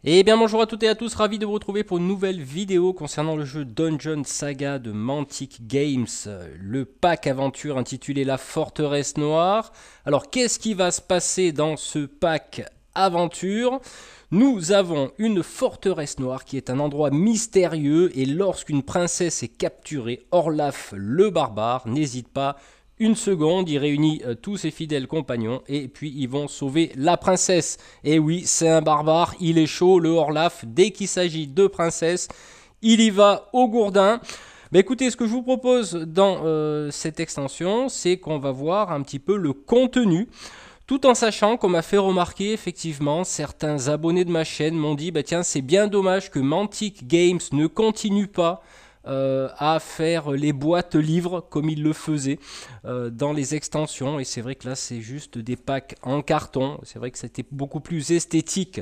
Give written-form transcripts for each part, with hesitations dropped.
Eh bien bonjour à toutes et à tous, ravi de vous retrouver pour une nouvelle vidéo concernant le jeu Dungeon Saga de Mantic Games, le pack aventure intitulé La Forteresse Noire. Alors qu'est-ce qui va se passer dans ce pack aventure? Nous avons une forteresse noire qui est un endroit mystérieux et lorsqu'une princesse est capturée, Orlaf le barbare n'hésite pas une seconde, il réunit tous ses fidèles compagnons et puis ils vont sauver la princesse. Et oui, c'est un barbare, il est chaud, le Orlaf, dès qu'il s'agit de princesse, il y va au gourdin. Bah écoutez, ce que je vous propose dans cette extension, c'est qu'on va voir un petit peu le contenu. Tout en sachant qu'on m'a fait remarquer, effectivement, certains abonnés de ma chaîne m'ont dit, bah tiens, c'est bien dommage que Mantic Games ne continue pas à faire les boîtes livres comme il le faisait dans les extensions. Et c'est vrai que là, c'est juste des packs en carton. C'est vrai que c'était beaucoup plus esthétique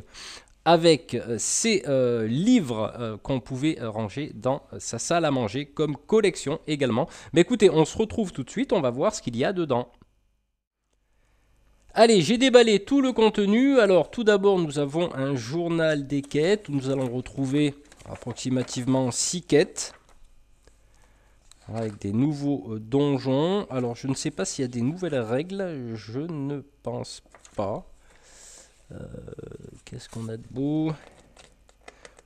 avec ces livres qu'on pouvait ranger dans sa salle à manger comme collection également. Mais écoutez, on se retrouve tout de suite, on va voir ce qu'il y a dedans. Allez, j'ai déballé tout le contenu. Alors, tout d'abord, nous avons un journal des quêtes où nous allons retrouver approximativement 6 quêtes avec des nouveaux donjons. Alors, je ne sais pas s'il y a des nouvelles règles. Je ne pense pas. Qu'est-ce qu'on a de beau?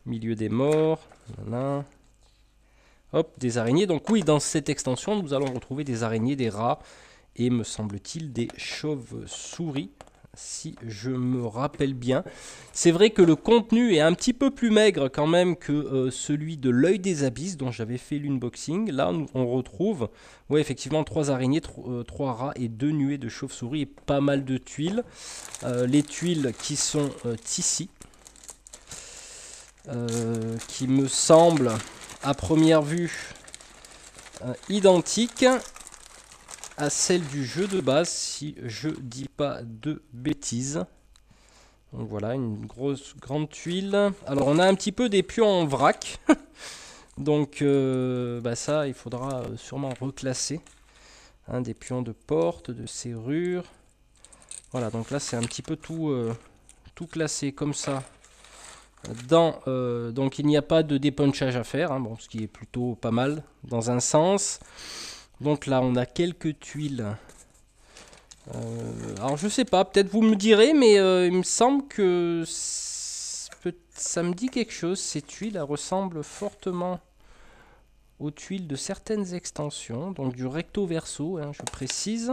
Milieu des morts. Voilà. Hop, des araignées. Donc oui, dans cette extension, nous allons retrouver des araignées, des rats et, me semble-t-il, des chauves-souris, si je me rappelle bien. C'est vrai que le contenu est un petit peu plus maigre quand même que celui de l'œil des abysses dont j'avais fait l'unboxing. Là, on retrouve, ouais, effectivement, 3 araignées, 3 rats et 2 nuées de chauves-souris et pas mal de tuiles. Les tuiles qui sont ici, qui me semblent à première vue identiques à celle du jeu de base, si je dis pas de bêtises. Donc voilà, une grande tuile. Alors on a un petit peu des pions en vrac. Donc ça, il faudra sûrement reclasser. Hein, des pions de porte, de serrure. Voilà, donc là c'est un petit peu tout classé comme ça. Donc il n'y a pas de dépunchage à faire, hein, bon, ce qui est plutôt pas mal dans un sens. Donc là on a quelques tuiles. Alors je sais pas, peut-être vous me direz, mais il me semble que ça me dit quelque chose. Ces tuiles elles ressemblent fortement aux tuiles de certaines extensions, donc du recto verso, hein, je précise.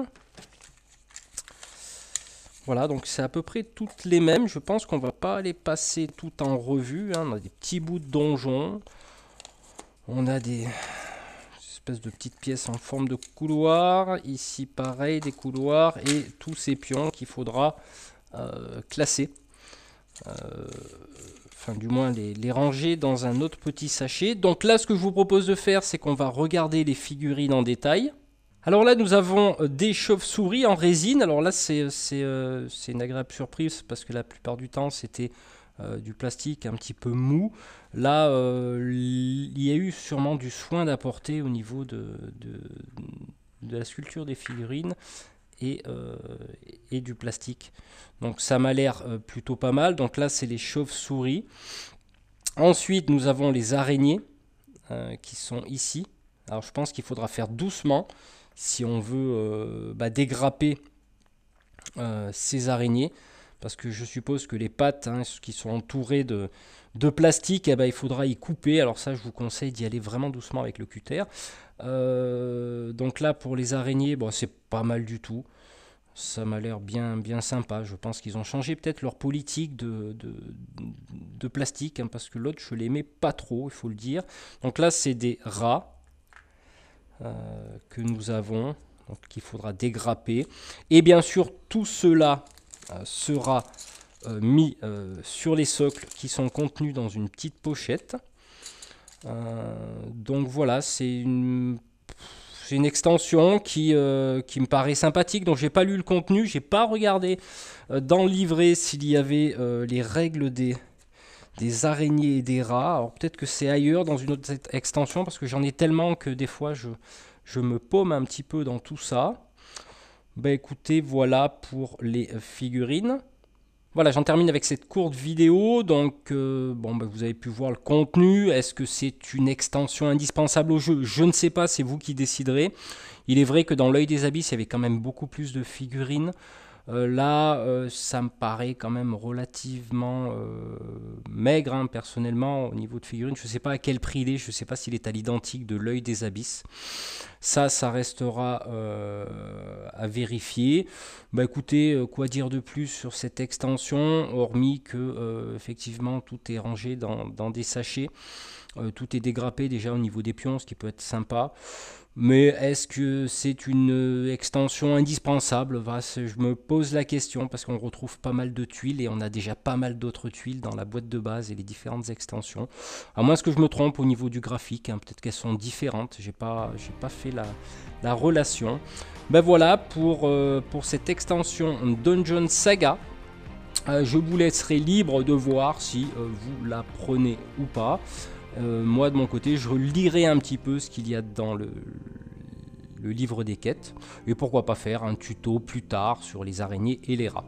Voilà, donc c'est à peu près toutes les mêmes. Je pense qu'on va pas les passer toutes en revue, hein. On a des petits bouts de donjons. On a des espèces de petites pièces en forme de couloir. Ici, pareil, des couloirs et tous ces pions qu'il faudra classer. Enfin, du moins les ranger dans un autre petit sachet. Donc là, ce que je vous propose de faire, c'est qu'on va regarder les figurines en détail. Alors là, nous avons des chauves-souris en résine. Alors là, c'est une agréable surprise parce que la plupart du temps, c'était du plastique un petit peu mou. Là, il y a eu sûrement du soin d'apporter au niveau de la sculpture des figurines et du plastique. Donc ça m'a l'air plutôt pas mal. Donc là, c'est les chauves-souris. Ensuite, nous avons les araignées qui sont ici. Alors je pense qu'il faudra faire doucement si on veut dégrapper ces araignées. Parce que je suppose que les pattes hein, qui sont entourées de plastique, il faudra y couper. Alors ça, je vous conseille d'y aller vraiment doucement avec le cutter. Donc là, pour les araignées, c'est pas mal du tout. Ça m'a l'air bien sympa. Je pense qu'ils ont changé peut-être leur politique de plastique, hein, parce que l'autre, je l'aimais pas trop, il faut le dire. Donc là, c'est des rats que nous avons, donc qu'il faudra dégrapper. Et bien sûr, tout cela sera mis sur les socles qui sont contenus dans une petite pochette. Donc voilà, c'est une extension qui me paraît sympathique. Donc j'ai pas lu le contenu, j'ai pas regardé dans le livret s'il y avait les règles des araignées et des rats. Alors peut-être que c'est ailleurs dans une autre extension parce que j'en ai tellement que des fois je me paume un petit peu dans tout ça. Écoutez, voilà pour les figurines. Voilà, j'en termine avec cette courte vidéo. Donc, bon, bah, vous avez pu voir le contenu. Est-ce que c'est une extension indispensable au jeu? Je ne sais pas, c'est vous qui déciderez. Il est vrai que dans l'œil des abysses, il y avait quand même beaucoup plus de figurines. Là, ça me paraît quand même relativement maigre, hein, personnellement, au niveau de figurines. Je ne sais pas à quel prix il est, je ne sais pas s'il est à l'identique de l'œil des abysses. Ça restera à vérifier. Bah écoutez, quoi dire de plus sur cette extension, hormis que effectivement tout est rangé dans des sachets. Tout est dégrappé déjà au niveau des pions, ce qui peut être sympa. Mais est-ce que c'est une extension indispensable? Je me pose la question parce qu'on retrouve pas mal de tuiles et on a déjà pas mal d'autres tuiles dans la boîte de base et les différentes extensions. À moins que je me trompe au niveau du graphique, hein, peut-être qu'elles sont différentes, j'ai pas fait la relation. Ben voilà pour cette extension Dungeon Saga. Je vous laisserai libre de voir si vous la prenez ou pas. Moi de mon côté je lirai un petit peu ce qu'il y a dans le livre des quêtes et pourquoi pas faire un tuto plus tard sur les araignées et les rats.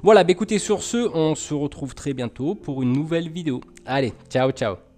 Voilà, bah écoutez, sur ce on se retrouve très bientôt pour une nouvelle vidéo. Allez, ciao ciao.